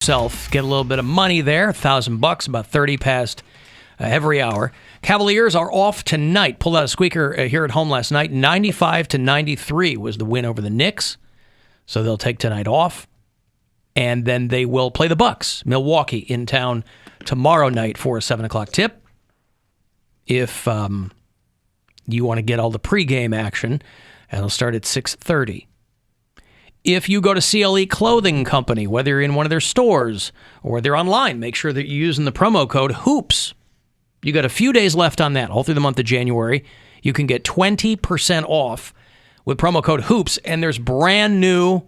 Get a little bit of money there, $1,000, about 30 past every hour. Cavaliers are off tonight. Pulled out a squeaker here at home last night. 95-93 was the win over the Knicks. So they'll take tonight off. And then they will play the Bucks. Milwaukee in town tomorrow night for a 7 o'clock tip. If you want to get all the pregame action, it'll start at 6:30. If you go to CLE Clothing Company, whether you're in one of their stores or whether you're online, make sure that you're using the promo code HOOPS. You got a few days left on that, all through the month of January. You can get 20% off with promo code HOOPS, and there's brand new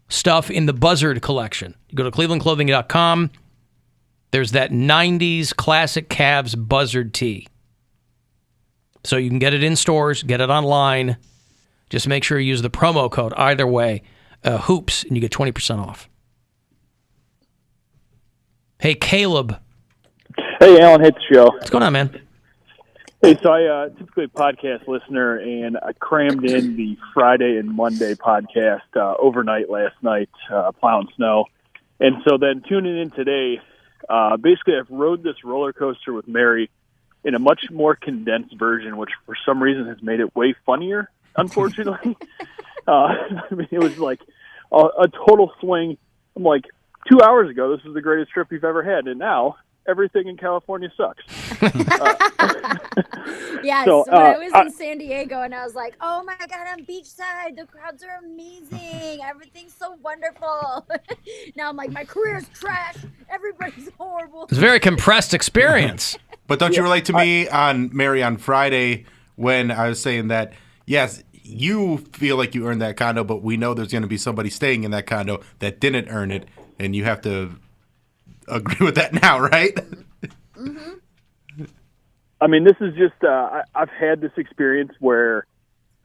stuff in the Buzzard collection. You go to clevelandclothing.com. There's that 90s classic Cavs Buzzard tee. So you can get it in stores, get it online. Just make sure you use the promo code either way. Hoops, and you get 20% off. Hey, Caleb. Hey, Alan, hit the show. What's going on, man? Hey, so I typically a podcast listener, and I crammed in the Friday and Monday podcast overnight last night, plowing snow. And so then tuning in today, basically I've rode this roller coaster with Mary in a much more condensed version, which for some reason has made it way funnier, unfortunately. I mean, it was like a total swing. I'm like, 2 hours ago, this was the greatest trip we've ever had, and now everything in California sucks. Yes, so, when I was in San Diego, and I was like, oh my God, I'm beachside. The crowds are amazing. Everything's so wonderful. Now I'm like, my career's trash. Everybody's horrible. It's a very compressed experience. But don't you relate to me Mary, on Friday when I was saying that, yes, you feel like you earned that condo, but we know there's going to be somebody staying in that condo that didn't earn it, and you have to agree with that now, right? Mm-hmm. I mean, this is just I've had this experience where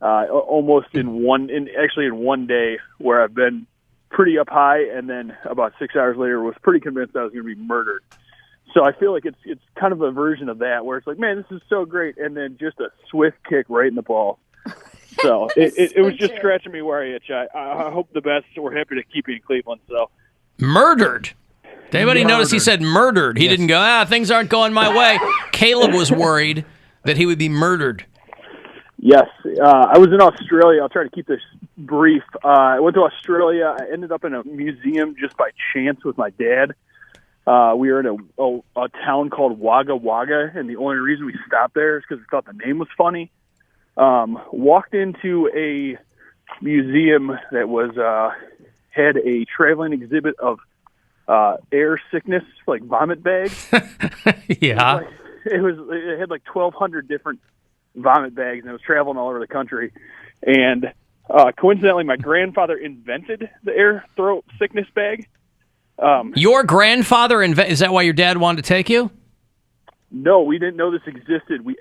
almost in one day where I've been pretty up high, and then about 6 hours later was pretty convinced I was going to be murdered. So I feel like it's kind of a version of that where it's like, man, this is so great, and then just a swift kick right in the ball. So it was just scratching me where I itch. I hope the best. We're happy to keep you in Cleveland. So murdered. Did anybody notice he said murdered? He didn't go, things aren't going my way. Caleb was worried that he would be murdered. Yes. I was in Australia. I'll try to keep this brief. I went to Australia. I ended up in a museum just by chance with my dad. We were in a town called Wagga Wagga, and the only reason we stopped there is because we thought the name was funny. Walked into a museum that was had a traveling exhibit of air sickness, like vomit bags. Yeah. It had like 1,200 different vomit bags, and it was traveling all over the country. And coincidentally, my grandfather invented the air throat sickness bag. Your grandfather is that why your dad wanted to take you? No, we didn't know this existed. We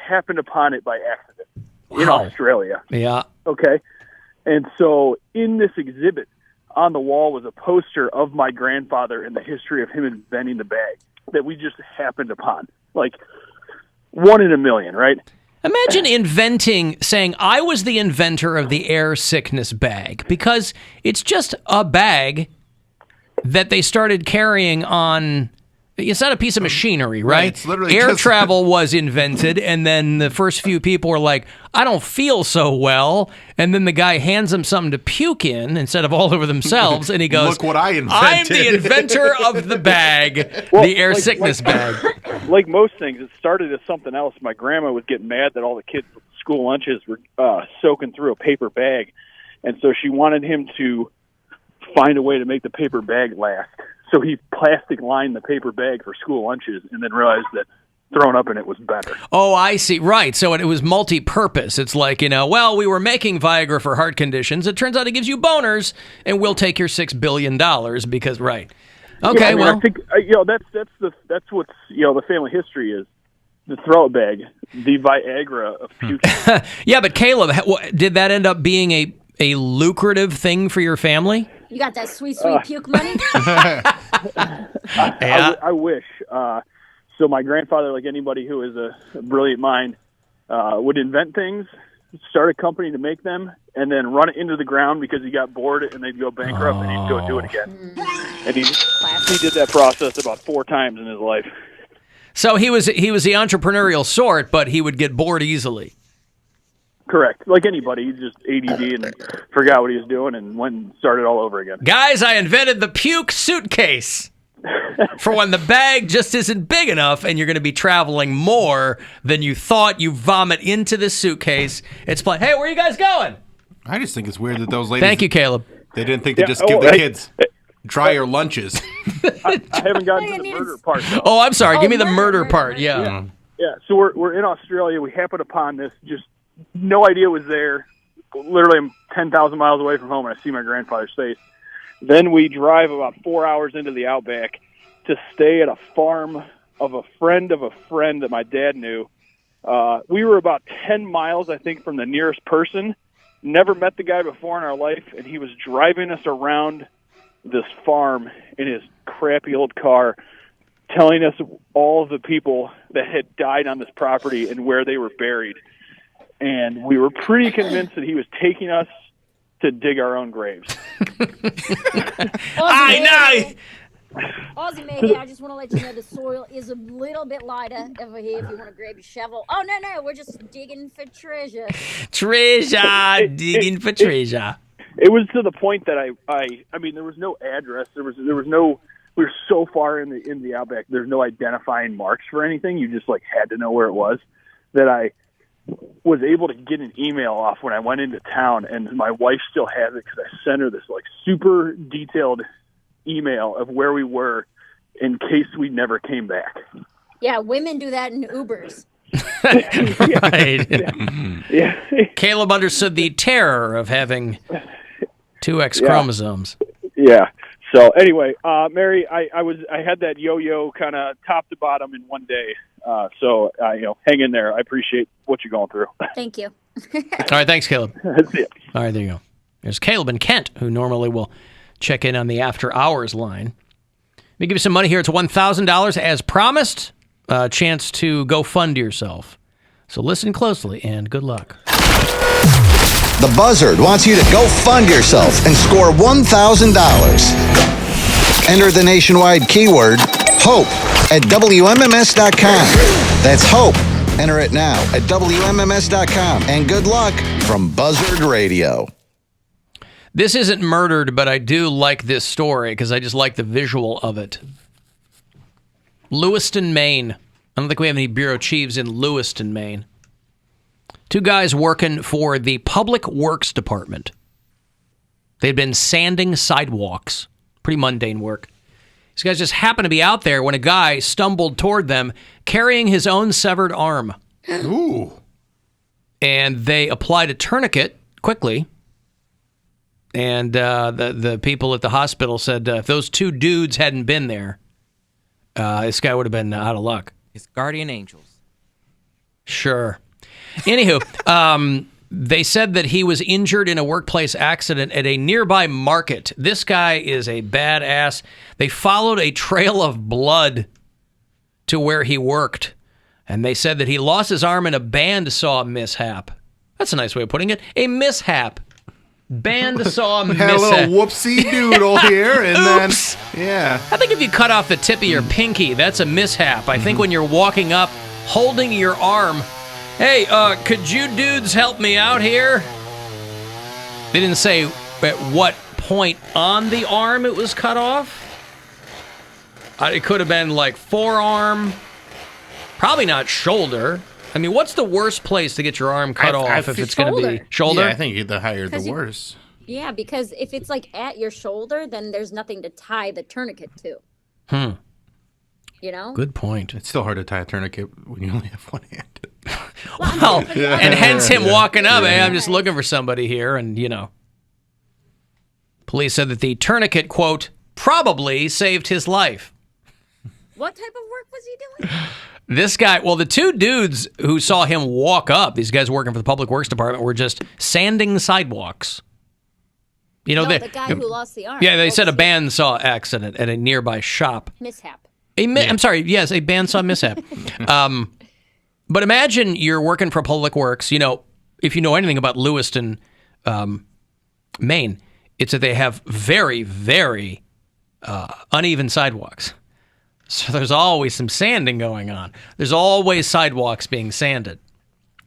happened upon it by accident in Australia. Yeah. Okay. And so in this exhibit, on the wall was a poster of my grandfather and the history of him inventing the bag that we just happened upon. Like, one in a million, right? Imagine saying, I was the inventor of the air sickness bag, because it's just a bag that they started carrying on. It's not a piece of machinery, right? It's literally air just travel was invented, and then the first few people were like, I don't feel so well. And then the guy hands them something to puke in instead of all over themselves, and he goes, look what I invented. I'm the inventor of the bag, the air sickness bag. Like most things, it started as something else. My grandma was getting mad that all the kids' school lunches were soaking through a paper bag, and so she wanted him to find a way to make the paper bag last. So he plastic lined the paper bag for school lunches and then realized that throwing up in it was better. Oh, I see. Right. So it was multi-purpose. It's like, well, we were making Viagra for heart conditions. It turns out it gives you boners, and we'll take your $6 billion because, right. Okay, yeah, I mean, well. I think, that's what's, the family history is. The throw it bag, the Viagra of puking. Yeah, but Caleb, did that end up being a lucrative thing for your family? You got that sweet puke money? I wish. So my grandfather, like anybody who is a brilliant mind, would invent things, start a company to make them, and then run it into the ground because he got bored and they'd go bankrupt and he'd go do it again. And he did that process about 4 times in his life. So he was the entrepreneurial sort, but he would get bored easily. Correct. Like anybody, he just ADD and forgot what he was doing and went and started all over again. Guys, I invented the puke suitcase for when the bag just isn't big enough and you're going to be traveling more than you thought. You vomit into the suitcase. It's like, hey, where are you guys going? I just think it's weird that those ladies... Thank you, Caleb. They didn't think to just give the kids drier lunches. I haven't gotten to the murder part, though. Oh, I'm sorry. Give me the murder part. Yeah. Yeah, so we're in Australia. We happened upon this, just no idea it was there. Literally, I'm 10,000 miles away from home, and I see my grandfather's face. Then we drive about 4 hours into the outback to stay at a farm of a friend that my dad knew. We were about 10 miles, I think, from the nearest person. Never met the guy before in our life, and he was driving us around this farm in his crappy old car, telling us all of the people that had died on this property and where they were buried. And we were pretty convinced that he was taking us to dig our own graves. Aussie Mayday, I just want to let you know the soil is a little bit lighter over here if you want to grab your shovel. Oh, no, we're just digging for treasure. Digging for treasure. It was to the point that I mean, there was no address. There was no, we were so far in the outback, there's no identifying marks for anything. You just had to know where it was, that I was able to get an email off when I went into town, and my wife still has it because I sent her this super detailed email of where we were in case we never came back. Yeah, women do that in Ubers. Right. Yeah. Caleb understood the terror of having 2 X chromosomes. Yeah. So anyway, Mary, I had that yo-yo kind of top to bottom in one day. So hang in there. I appreciate what you're going through. Thank you. All right, thanks, Caleb. That's it. All right, there you go. There's Caleb in Kent, who normally will check in on the after hours line. Let me give you some money here. It's $1,000 as promised. A chance to go fund yourself. So listen closely and good luck. The Buzzard wants you to go fund yourself and score $1,000. Enter the nationwide keyword HOPE at WMMS.com. That's HOPE. Enter it now at WMMS.com. And good luck from Buzzard Radio. This isn't murdered, but I do like this story because I just like the visual of it. Lewiston, Maine. I don't think we have any bureau chiefs in Lewiston, Maine. 2 guys working for the Public Works Department. They'd been sanding sidewalks. Pretty mundane work. These guys just happened to be out there when a guy stumbled toward them carrying his own severed arm. Ooh. And they applied a tourniquet quickly. And the people at the hospital said if those 2 dudes hadn't been there, this guy would have been out of luck. His guardian angels. Sure. Anywho, they said that he was injured in a workplace accident at a nearby market. This guy is a badass. They followed a trail of blood to where he worked. And they said that he lost his arm in a bandsaw mishap. That's a nice way of putting it. A mishap. Bandsaw mishap. Had a little whoopsie doodle here, and then yeah. I think if you cut off the tip of your pinky, that's a mishap. I think when you're walking up, holding your arm, hey, could you dudes help me out here? They didn't say at what point on the arm it was cut off. It could have been forearm, probably not shoulder. I mean, what's the worst place to get your arm cut off if it's going to be shoulder? Yeah, I think the higher the worse. Yeah, because if it's at your shoulder, then there's nothing to tie the tourniquet to. You know? Good point. It's still hard to tie a tourniquet when you only have one hand. Well, and hence him walking up. Hey, I'm just looking for somebody here, and Police said that the tourniquet, quote, probably saved his life. What type of work was he doing? This guy, the 2 dudes who saw him walk up, these guys working for the Public Works Department, were just sanding sidewalks. The guy who lost the arm. Yeah, they said a bandsaw accident at a nearby shop. Mishap. I'm sorry, yes, a bandsaw mishap. But imagine you're working for Public Works. If you know anything about Lewiston, Maine, it's that they have very, very uneven sidewalks. So there's always some sanding going on. There's always sidewalks being sanded.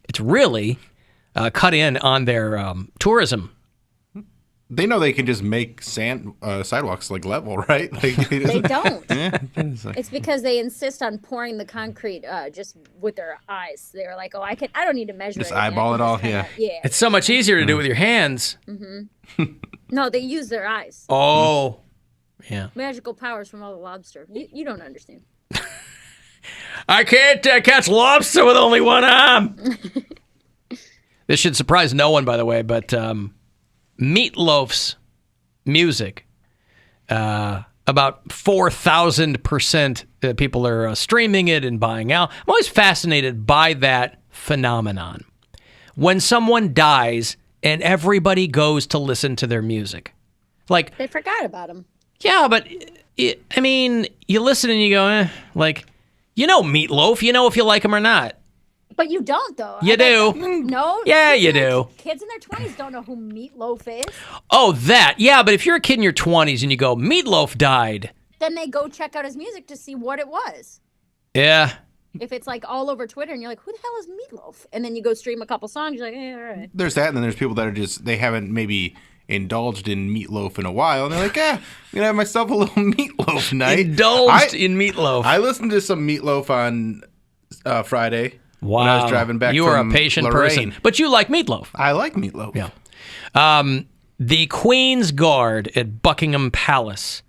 It's really cut in on their tourism. They know they can just make sidewalks like level, right? Like, They don't. Yeah, It's because they insist on pouring the concrete just with their eyes. They're like, I don't need to measure just it. I eyeball can it all. just kinda- Yeah. It's so much easier to do with your hands. No, they use their eyes. Oh, yeah. Magical powers from all the lobster. You don't understand. I can't catch lobster with only one arm. This should surprise no one, by the way, but Meatloaf's music, about 4,000% people are streaming it and buying out. I'm always fascinated by that phenomenon. When someone dies and everybody goes to listen to their music. Like, They forgot about him. yeah, but, you listen and you go, like, Meatloaf, if you like him or not. But you don't, though. You do. No? Yeah, you do. Kids in their 20s don't know who Meatloaf is. Oh, that. Yeah, but if you're a kid in your 20s and you go, Meatloaf died. Then they go check out his music to see what it was. Yeah. If it's like all over Twitter and you're like, who the hell is Meatloaf? And then you go stream a couple songs, you're like, all right. There's that, and then there's people that are they haven't maybe indulged in meatloaf in a while, and they're like, I'm gonna have myself a little meatloaf night. Indulged in meatloaf. I listened to some meatloaf on Friday. Wow. When I was driving back you from are a patient Lorraine. person. But you like meatloaf. I like meatloaf. Yeah. The Queen's Guard at Buckingham Palace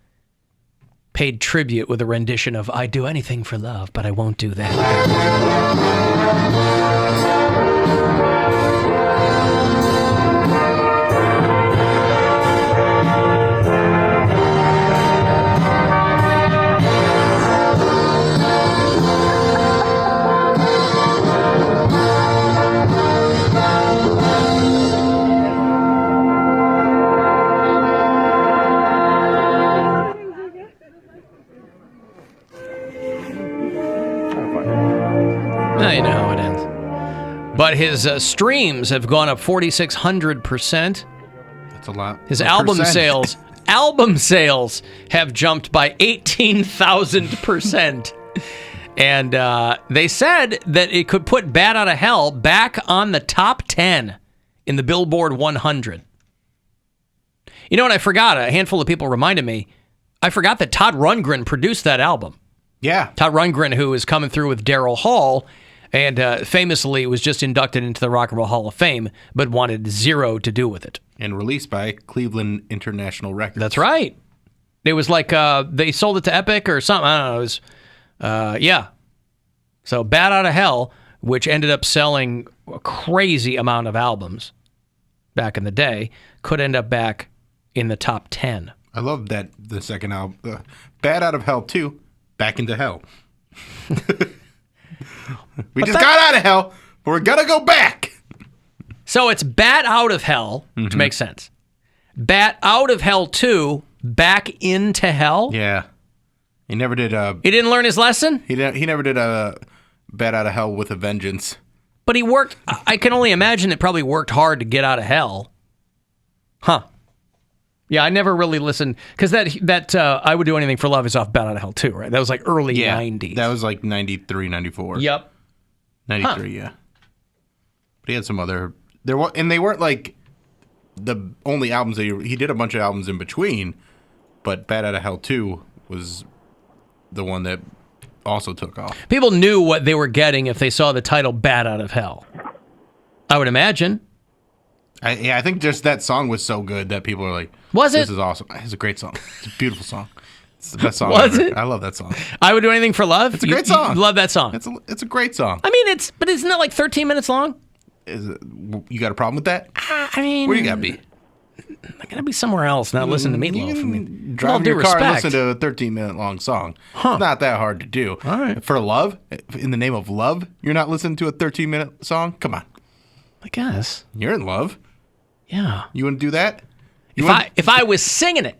paid tribute with a rendition of I'd do anything for love, but I won't do that. You know how it ends. But his streams have gone up 4,600%. That's a lot. His album sales have jumped by 18,000%. And they said that it could put Bat Out of Hell back on the top 10 in the Billboard 100. You know what I forgot? A handful of people reminded me. I forgot that Todd Rundgren produced that album. Yeah. Todd Rundgren, who is coming through with Daryl Hall, and famously was just inducted into the Rock and Roll Hall of Fame, but wanted zero to do with it. And released by Cleveland International Records. That's right. It was like they sold it to Epic or something. I don't know. It was, yeah. So Bat Out of Hell, which ended up selling a crazy amount of albums back in the day, could end up back in the top 10. I love that the second album, Bat Out of Hell 2, Back into Hell. We just got out of hell, but we're going to go back. So it's Bat Out of Hell, which makes sense. Bat Out of Hell 2, Back into Hell? Yeah. He never did He didn't learn his lesson? He never did a Bat Out of Hell with a Vengeance. But he worked, I can only imagine it probably worked hard to get out of hell. Huh. Yeah, I never really listened, because that I Would Do Anything for Love is off Bat Out of Hell too, right? That was like early 90s. That was like 93, 94. Yep. 93, yeah. But he had some other, and they weren't like the only albums that he did a bunch of albums in between, but Bat Out of Hell 2 was the one that also took off. People knew what they were getting if they saw the title Bat Out of Hell. I would imagine. I think just that song was so good that people are like, This is awesome. It's a great song. It's a beautiful song. It's the best song Was ever. it? I love that song. I Would Do Anything for Love? It's a great song. You love that song? It's a great song. I mean, but isn't it like 13 minutes long? You got a problem with that? I mean, Where you got to be? I gotta be somewhere else, not listen to Meatloaf. I mean, drive all in due your car and respect. listen to a 13-minute long song. Huh. It's not that hard to do. All right. For love, in the name of love, you're not listening to a 13-minute song? Come on. I guess. You're in love. Yeah. You want to do that? If I was singing it,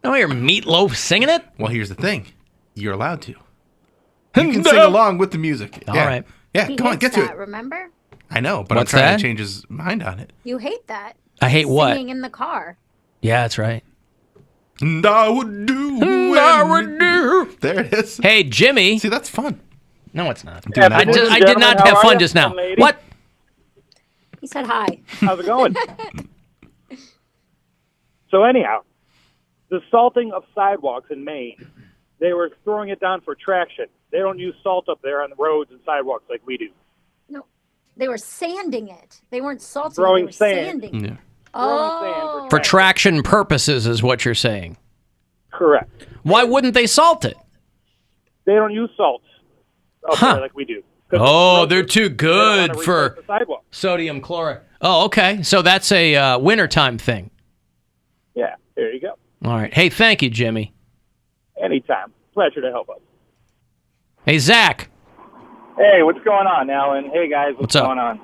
I hear Meatloaf singing it. Well, here's the thing. You're allowed to. You can sing along with the music. All yeah. right. Yeah, He come on, hates get to that, it. remember? I know, but What's I'm trying that? to change his mind on it. You hate that. I hate what? Singing in the car. Yeah, that's right. And I would do. And I would do. There it is. Hey, Jimmy. See, that's fun. No, it's not. Doing I that. did not have fun just now. Lady? What? He said hi. How's it going? So anyhow, the salting of sidewalks in Maine, they were throwing it down for traction. They don't use salt up there on the roads and sidewalks like we do. No, they were sanding it. They weren't salting Throwing it. They were sand. sanding. Yeah. Oh. For traction purposes is what you're saying. Correct. Why wouldn't they salt it? They don't use salt up Huh. there like we do. 'Cause Oh, the they're roads- too they don't good wanna for replace the sidewalk. sodium chloride. Oh, okay. So that's a wintertime thing. Yeah, there you go. All right. Hey, thank you, Jimmy. Anytime. Pleasure to help us. Hey, Zach. Hey, what's going on, Alan? Hey, guys, What's up? going on?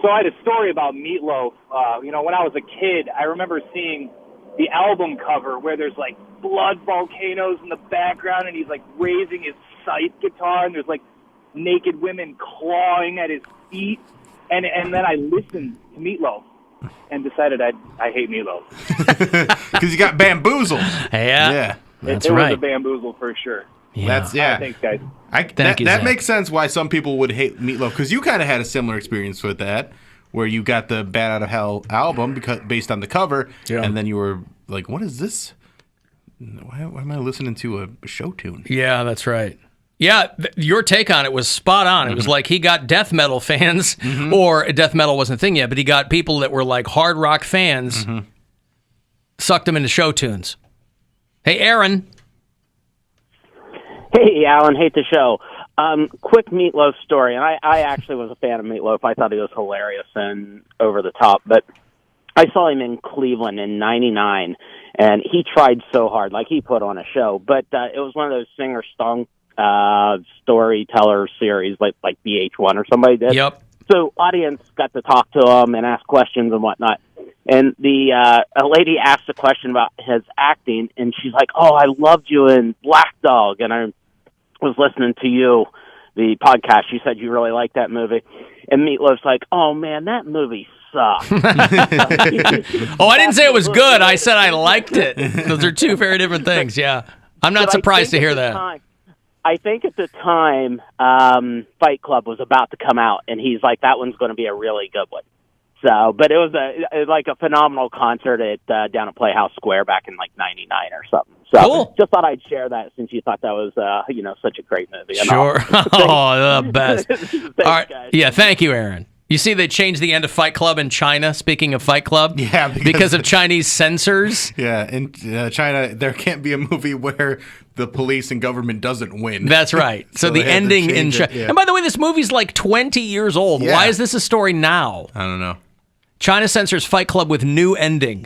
So I had a story about Meatloaf. When I was a kid, I remember seeing the album cover where there's, like, blood volcanoes in the background, and he's, like, raising his scythe guitar, and there's, like, naked women clawing at his feet. And then I listened to Meatloaf and decided I hate Meatloaf. Because you got bamboozled. Yeah. Yeah. That's it right. was a bamboozle for sure. Yeah. That's, yeah. Thanks, guys. Thank you, that Zach. makes sense why some people would hate Meatloaf, because you kind of had a similar experience with that, where you got the Bad Out of Hell album based on the cover, and then you were like, what is this? Why am I listening to a show tune? Yeah, that's right. Yeah, your take on it was spot on. It was like he got death metal fans, or death metal wasn't a thing yet, but he got people that were like hard rock fans, sucked them into show tunes. Hey, Aaron. Hey, Alan, hate the show. Quick Meatloaf story, and I actually was a fan of Meatloaf. I thought he was hilarious and over the top, but I saw him in Cleveland in '99, and he tried so hard. Like, he put on a show, but it was one of those singer-song storyteller series, like VH1 or somebody did. Yep. So audience got to talk to him and ask questions and whatnot. And a lady asked a question about his acting, and she's like, "Oh, I loved you in Black Dog, and I was listening to you, the podcast. You said you really liked that movie." And Meatloaf's like, "Oh man, that movie sucked." Oh, I didn't say it was good. I said I liked it. Those are two very different things. Yeah, I'm not But surprised to I think hear at the that. time- I think at the time, Fight Club was about to come out, and he's like, "That one's going to be a really good one." So, but it was a phenomenal concert at down at Playhouse Square back in like '99 or something. So, Cool. just thought I'd share that since you thought that was such a great movie. and Sure. all. Oh, the best. Thanks, All right. guys. Yeah, thank you, Aaron. You see, they changed the end of Fight Club in China. Speaking of Fight Club, Yeah, because of Chinese censors. Yeah, in China, there can't be a movie where the police and government doesn't win. That's right. So, the they had to ending in change China. it, yeah. And by the way, this movie's like 20 years old. Yeah. Why is this a story now? I don't know. China censors Fight Club with new ending.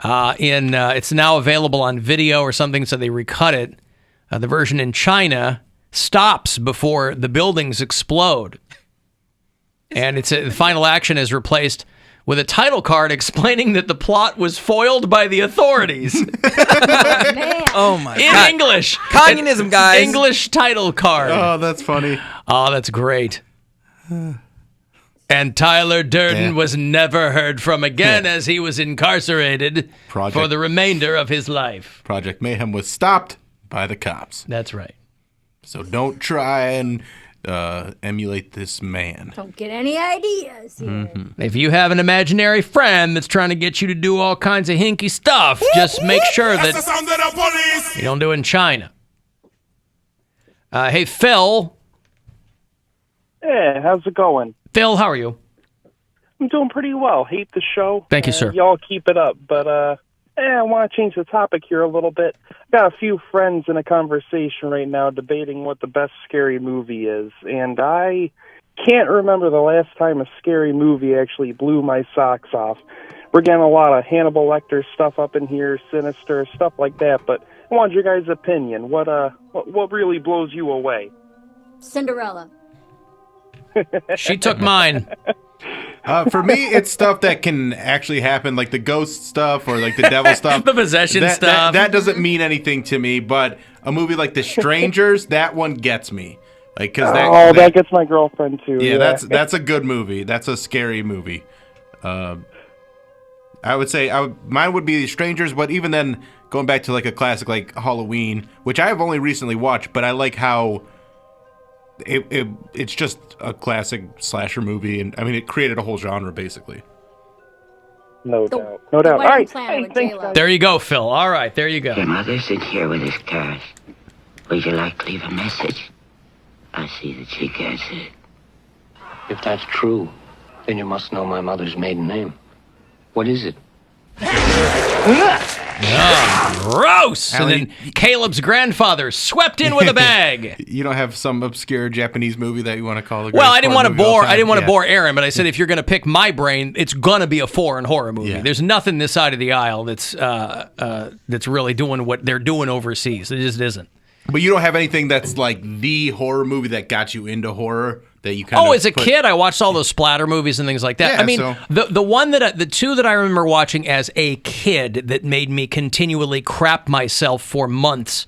It's now available on video or something, so they recut it. The version in China stops before the buildings explode. And the final action is replaced with a title card explaining that the plot was foiled by the authorities. Man. Oh my In God. English. Communism, An guys. English title card. Oh, that's funny. Oh, that's great. And Tyler Durden was never heard from again as he was incarcerated Project- for the remainder of his life. Project Mayhem was stopped by the cops. That's right. So don't try and emulate this man. Don't get any ideas here. If you have an imaginary friend that's trying to get you to do all kinds of hinky stuff, just make sure that you don't do it in China. Hey, Phil. Hey, how's it going? Phil, how are you? I'm doing pretty well. Hate the show. Thank you, sir. Y'all keep it up. But I want to change the topic here a little bit. Got a few friends in a conversation right now debating what the best scary movie is, and I can't remember the last time a scary movie actually blew my socks off. We're getting a lot of Hannibal Lecter stuff up in here, Sinister, stuff like that, but I want your guys' opinion. What really blows you away? Cinderella. She took mine. For me, it's stuff that can actually happen, like the ghost stuff or like the devil stuff. The possession stuff. That doesn't mean anything to me, but a movie like The Strangers, that one gets me. Like, cause that gets my girlfriend too. yeah, that's a good movie. That's a scary movie. I would say mine would be Strangers, but even then, going back to like a classic like Halloween, which I have only recently watched, but I like how it's just a classic slasher movie, and I mean it created a whole genre basically. No doubt. All right. Hey, thanks, guys. There you go, Phil. All right, there you go. Your mother's in here with his cash. Would you like to leave a message? I see that she gets it. If that's true, then you must know my mother's maiden name. What is it? Gross! Alan, And then Caleb's grandfather swept in with a bag. You don't have some obscure Japanese movie that you want to call the Well, I didn't want to bore. I didn't want to Yeah. bore Aaron, but I said if you're going to pick my brain, it's going to be a foreign horror movie. Yeah. There's nothing this side of the aisle that's really doing what they're doing overseas. It just isn't. But you don't have anything that's like the horror movie that got you into horror that you kind of. Oh, as a kid, I watched all those splatter movies and things like that. Yeah, I mean, so- the two that I remember watching as a kid that made me continually crap myself for months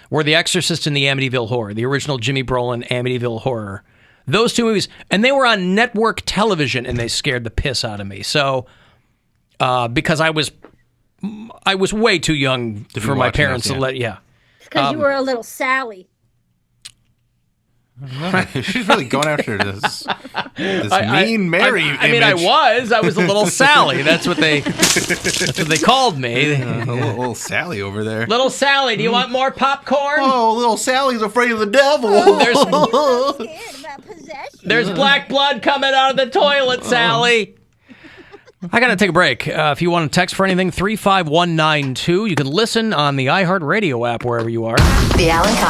were The Exorcist and the Amityville Horror, the original Jimmy Brolin Amityville Horror. Those two movies, and they were on network television, and they scared the piss out of me. So, because I was way too young for my watching parents those, to yeah. let. Yeah. Because you were a little Sally. She's really going after this mean Mary I mean, I image. was a little Sally. That's what they called me. Little Sally over there. Little Sally, do you want more popcorn? Oh, little Sally's afraid of the devil. I'm scared about possession. There's black blood coming out of the toilet, Sally. I got to take a break. If you want to text for anything, 35192. You can listen on the iHeartRadio app wherever you are. The Alan Cox